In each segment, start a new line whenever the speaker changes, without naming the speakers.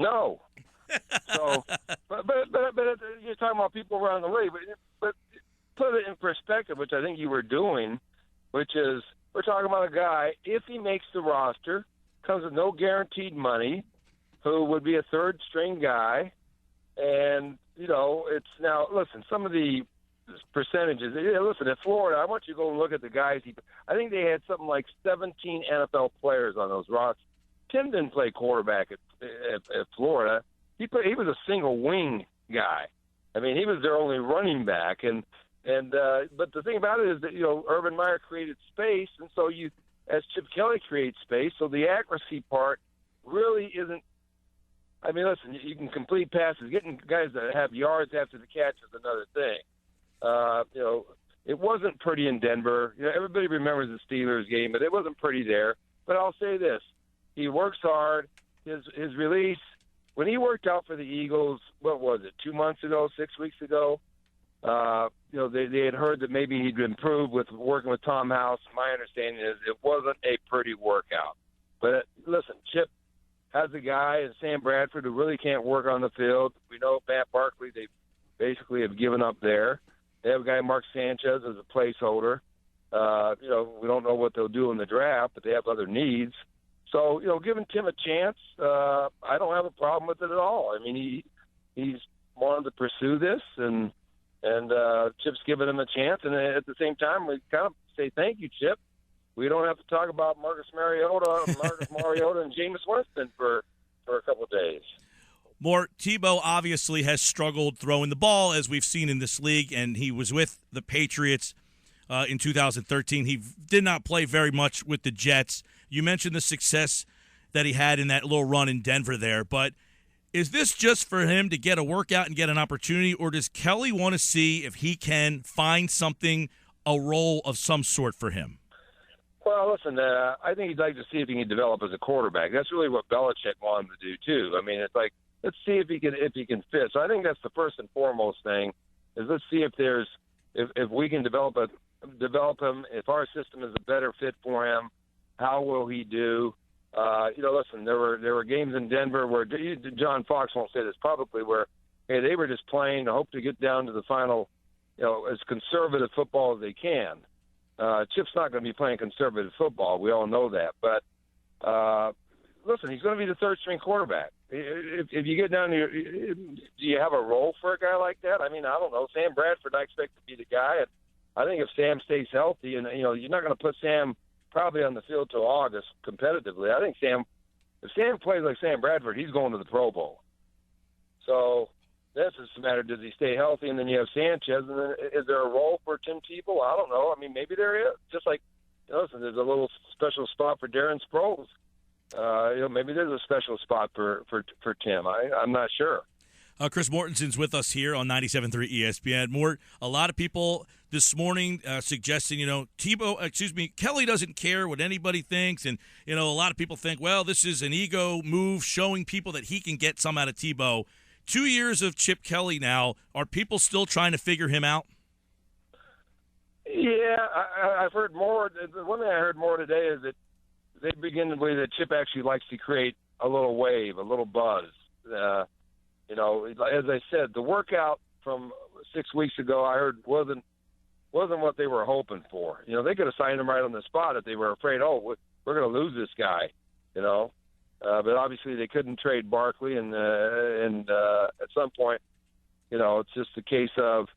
No. So, but you're talking about people around the league. But put it in perspective, which I think you were doing, which is we're talking about a guy, if he makes the roster, comes with no guaranteed money, who would be a third-string guy. And, it's now, listen, some of the percentages, listen, at Florida, I want you to go and look at the guys. I think they had something like 17 NFL players on those rosters. Tim didn't play quarterback at Florida. He was a single wing guy. I mean, he was their only running back. But the thing about it is that, Urban Meyer created space, and so as Chip Kelly creates space, so the accuracy part really isn't. I mean, listen, you can complete passes. Getting guys that have yards after the catch is another thing. It wasn't pretty in Denver. Everybody remembers the Steelers game, but it wasn't pretty there. But I'll say this. He works hard. His release, when he worked out for the Eagles, what was it, 2 months ago, 6 weeks ago, they had heard that maybe he'd improved with working with Tom House. My understanding is it wasn't a pretty workout. But listen, Chip has a guy and Sam Bradford who really can't work on the field. We know Matt Barkley, they basically have given up there. They have a guy, Mark Sanchez, as a placeholder. We don't know what they'll do in the draft, but they have other needs. So, giving Tim a chance, I don't have a problem with it at all. I mean, he's wanted to pursue this, and Chip's giving him a chance. And at the same time, we kind of say thank you, Chip. We don't have to talk about Marcus Mariota, and Jameis Winston for a couple of days.
Tebow obviously has struggled throwing the ball, as we've seen in this league, and he was with the Patriots in 2013. He did not play very much with the Jets. You mentioned the success that he had in that little run in Denver there, but is this just for him to get a workout and get an opportunity, or does Kelly want to see if he can find something, a role of some sort for him?
Well, listen, I think he'd like to see if he can develop as a quarterback. That's really what Belichick wanted to do too. I mean, it's like, let's see if he can fit. So I think that's the first and foremost thing, is let's see if we can develop him. If our system is a better fit for him, how will he do? Listen, there were games in Denver where John Fox won't say this publicly, where they were just playing to hope to get down to the final, as conservative football as they can. Chip's not going to be playing conservative football. We all know that. But listen, he's going to be the third-string quarterback. If you get down to do you have a role for a guy like that? I mean, I don't know. Sam Bradford, I expect to be the guy. And I think if Sam stays healthy, and you're not going to put Sam probably on the field till August competitively. I think if Sam plays like Sam Bradford, he's going to the Pro Bowl. So that's just a matter, does he stay healthy? And then you have Sanchez, and then is there a role for Tim Tebow? I don't know. I mean, maybe there is. Just like, listen, there's a little special spot for Darren Sproles. Maybe there's a special spot for Tim. I'm not sure.
Chris Mortensen's with us here on 97.3 ESPN. Mort, a lot of people this morning suggesting, Kelly doesn't care what anybody thinks. And, a lot of people think, well, this is an ego move showing people that he can get some out of Tebow. 2 years of Chip Kelly now. Are people still trying to figure him out?
Yeah, I've heard more. The one thing I heard more today is that they begin to believe that Chip actually likes to create a little wave, a little buzz. As I said, the workout from 6 weeks ago, I heard wasn't what they were hoping for. They could have signed him right on the spot if they were afraid, we're going to lose this guy, But obviously they couldn't trade Barkley, and at some point, it's just a case of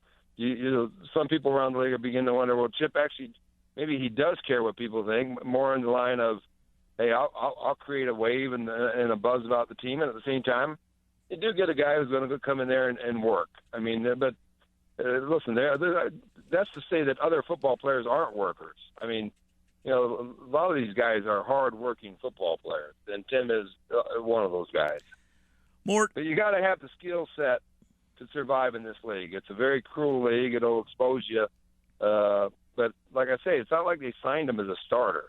some people around the league are beginning to wonder, well, Chip actually maybe he does care what people think, more in the line of, hey, I'll create a wave and a buzz about the team, and at the same time, you do get a guy who's going to come in there and work. I mean, but listen, that's to say that other football players aren't workers. I mean, a lot of these guys are hard-working football players, and Tim is one of those guys.
Mort,
but you got to have the skill set to survive in this league. It's a very cruel league. It'll expose you. But like I say, it's not like they signed him as a starter.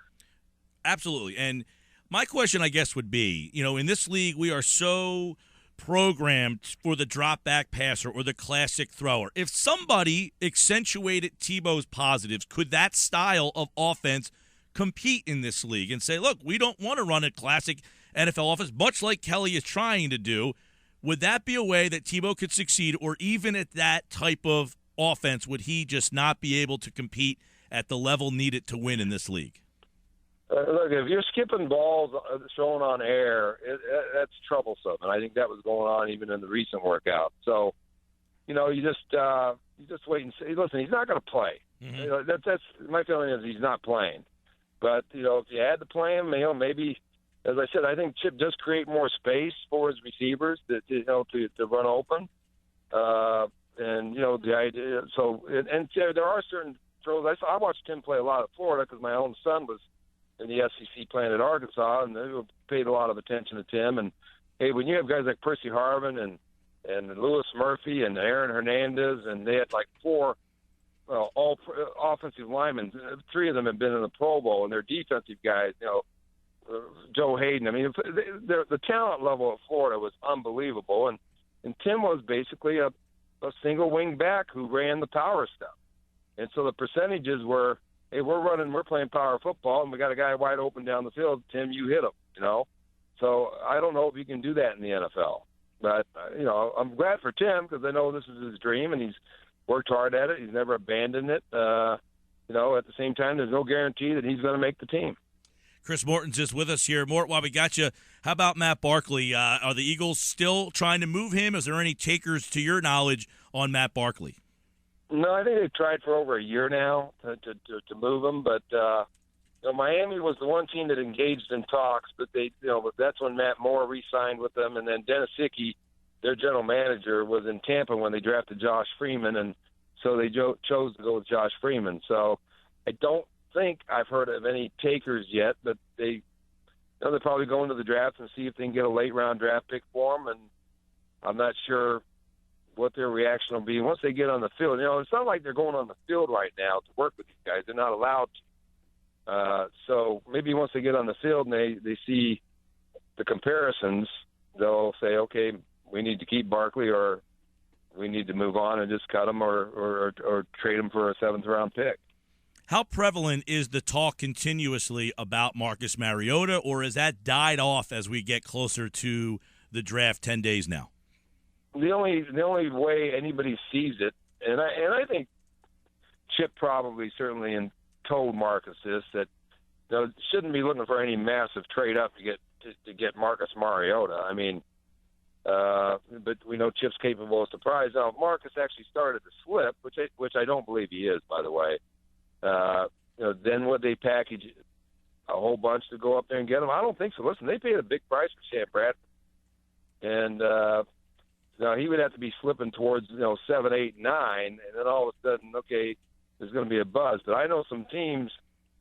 Absolutely. And my question, I guess, would be, in this league, we are so programmed for the drop back passer or the classic thrower. If somebody accentuated Tebow's positives, could that style of offense compete in this league and say, look, we don't want to run a classic NFL offense, much like Kelly is trying to do. Would that be a way that Tebow could succeed, or even at that type of offense, would he just not be able to compete at the level needed to win in this league?
Look, if you're skipping balls shown on air, that's troublesome, and I think that was going on even in the recent workout. So, you just wait and see. Listen, he's not going to play.
Mm-hmm.
That's my feeling is he's not playing. But if you had to play him, maybe. As I said, I think Chip does create more space for his receivers to run open, and the idea. So and there are certain throws. I watched Tim play a lot at Florida because my own son was in the SEC playing at Arkansas, and they paid a lot of attention to Tim. And hey, when you have guys like Percy Harvin and Louis Murphy and Aaron Hernandez, and they had like four all offensive linemen. 3 of them have been in the Pro Bowl, and they're defensive guys. Joe Hayden. I mean, the talent level of Florida was unbelievable, and Tim was basically a single wing back who ran the power stuff. And so the percentages were, hey, we're playing power football, and we got a guy wide open down the field. Tim, you hit him, So I don't know if you can do that in the NFL. But, I'm glad for Tim because I know this is his dream, and he's worked hard at it. He's never abandoned it. At the same time, there's no guarantee that he's going to make the team.
Chris Mortensen is with us here. Mort, while we got you, how about Matt Barkley? Are the Eagles still trying to move him? Is there any takers, to your knowledge, on Matt Barkley?
No, I think they've tried for over a year now to move him. But Miami was the one team that engaged in talks, but that's when Matt Moore re-signed with them, and then Dennis Hickey, their general manager, was in Tampa when they drafted Josh Freeman, and so they chose to go with Josh Freeman. So I don't think I've heard of any takers yet, but they're probably going to the draft and see if they can get a late round draft pick for him, and I'm not sure what their reaction will be once they get on the field. It's not like they're going on the field right now to work with these guys. They're not allowed to. So maybe once they get on the field and they see the comparisons, they'll say, okay, we need to keep Barkley, or we need to move on and just cut him or trade him for a 7th round pick.
How prevalent is the talk continuously about Marcus Mariota, or has that died off as we get closer to the draft 10 days now?
The only way anybody sees it, and I think Chip probably certainly told Marcus this, that shouldn't be looking for any massive trade up to get Marcus Mariota. I mean, but we know Chip's capable of surprise. Now, if Marcus actually started to slip, which I don't believe he is, by the way. Then would they package a whole bunch to go up there and get him? I don't think so. Listen, they paid a big price for Sam Bradford, and he would have to be slipping towards 7, 8, 9, and then all of a sudden, okay, there's going to be a buzz. But I know some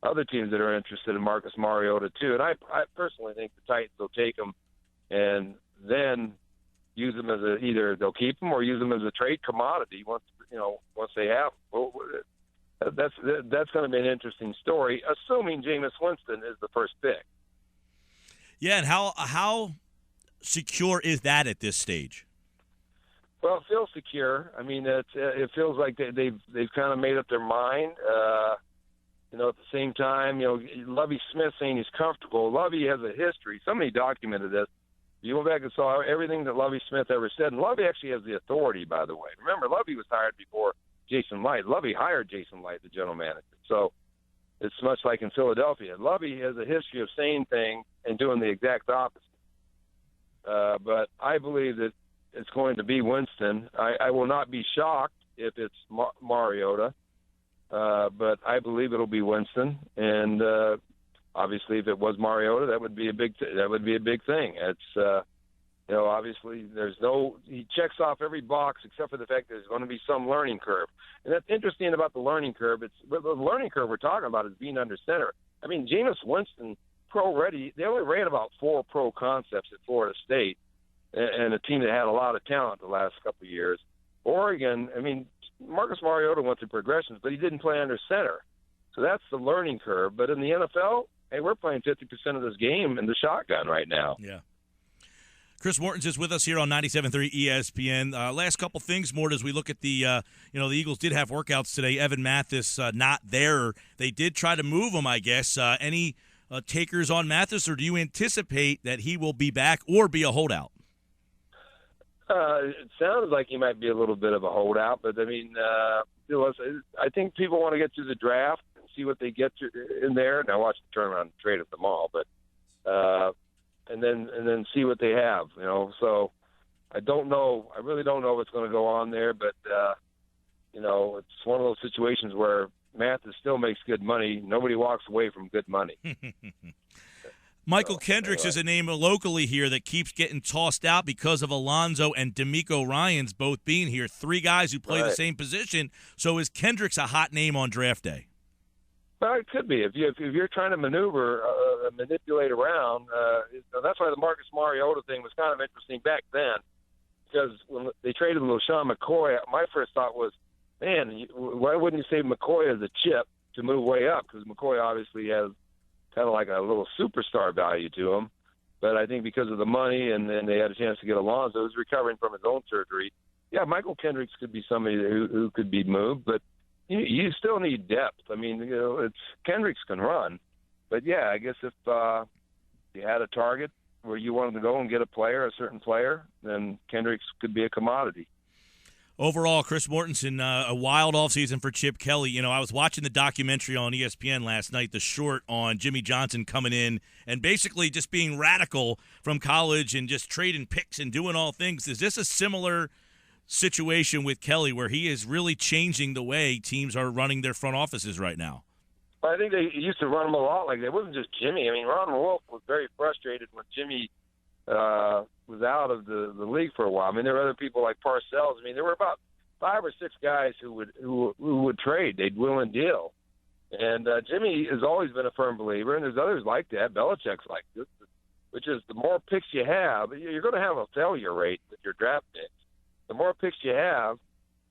other teams that are interested in Marcus Mariota too, and I personally think the Titans will take him and then use him as either they'll keep him or use him as a trade commodity once they have him. That's going to be an interesting story, assuming Jameis Winston is the first pick.
Yeah, and how secure is that at this stage?
Well, it feels secure. I mean, it feels like they've kind of made up their mind. At the same time, Lovie Smith saying he's comfortable. Lovie has a history. Somebody documented this. You went back and saw everything that Lovie Smith ever said, and Lovie actually has the authority, by the way. Remember, Lovie was hired before Jason Light. Lovie hired Jason Light, the general manager. So it's much like in Philadelphia. Lovie has a history of saying things and doing the exact opposite. But I believe that it's going to be Winston. I will not be shocked if it's Mariota, but I believe it'll be Winston. And obviously, if it was Mariota, that would be a big thing. It's obviously he checks off every box except for the fact that there's going to be some learning curve. And that's interesting about the learning curve. The learning curve we're talking about is being under center. I mean, Jameis Winston, pro-ready, they only ran about 4 pro concepts at Florida State, and a team that had a lot of talent the last couple of years. Oregon, I mean, Marcus Mariota went through progressions, but he didn't play under center. So that's the learning curve. But in the NFL, hey, we're playing 50% of this game in the shotgun right now.
Yeah. Chris Mortensen is with us here on 97.3 ESPN. Last couple things, Mort, as we look at the the Eagles did have workouts today. Evan Mathis not there. They did try to move him, I guess. Any takers on Mathis, or do you anticipate that he will be back or be a holdout?
It sounds like he might be a little bit of a holdout, but I mean, I think people want to get through the draft and see what they get in there. Now watch the turnaround and trade at them all, but and then see what they have. So I don't know. I really don't know what's going to go on there, but it's one of those situations where Mathis still makes good money. Nobody walks away from good money.
Michael Kendricks is a name locally here that keeps getting tossed out because of Alonzo and D'Amico Ryans both being here. 3 guys who play the same position. So is Kendricks a hot name on draft day?
Well, it could be. If you're trying to manipulate around, that's why the Marcus Mariota thing was kind of interesting back then, because when they traded LaShawn McCoy, my first thought was, man, why wouldn't you say McCoy as a chip to move way up? Because McCoy obviously has kind of like a little superstar value to him. But I think because of the money and then they had a chance to get Alonzo, who's recovering from his own surgery. Yeah, Michael Kendricks could be somebody who could be moved, but you still need depth. I mean, Kendricks can run. But, yeah, I guess if you had a target where you wanted to go and get a certain player, then Kendricks could be a commodity.
Overall, Chris Mortensen, a wild offseason for Chip Kelly. I was watching the documentary on ESPN last night, the short on Jimmy Johnson coming in and basically just being radical from college and just trading picks and doing all things. Is this a similar situation with Kelly where he is really changing the way teams are running their front offices right now?
I think they used to run them a lot like that. It wasn't just Jimmy. I mean, Ron Wolf was very frustrated when Jimmy was out of the league for a while. I mean, there were other people like Parcells. I mean, there were about 5 or 6 guys who would trade. They'd will and deal. And Jimmy has always been a firm believer, and there's others like that. Belichick's like this, which is the more picks you have, you're going to have a failure rate with your draft picks. The more picks you have,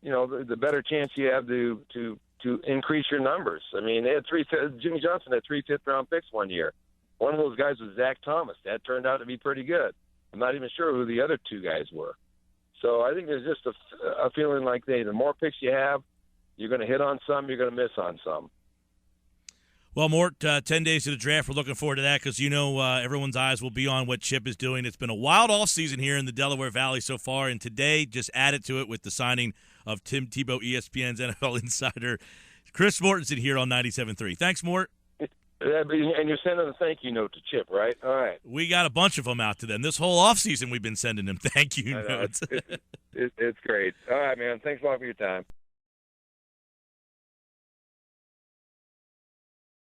the better chance you have to increase your numbers. I mean, Jimmy Johnson had 3 fifth-round picks one year. One of those guys was Zach Thomas. That turned out to be pretty good. I'm not even sure who the other 2 guys were. So I think there's just a feeling like the more picks you have, you're going to hit on some, you're going to miss on some.
Well, Mort, 10 days to the draft. We're looking forward to that because everyone's eyes will be on what Chip is doing. It's been a wild offseason here in the Delaware Valley so far, and today just added to it with the signing of Tim Tebow, ESPN's NFL insider. Chris Mortensen here on 97.3. Thanks, Mort.
And you're sending a thank you note to Chip, right? All right.
We got a bunch of them out to them. This whole offseason we've been sending them thank you notes.
It's great. All right, man. Thanks a lot for your time.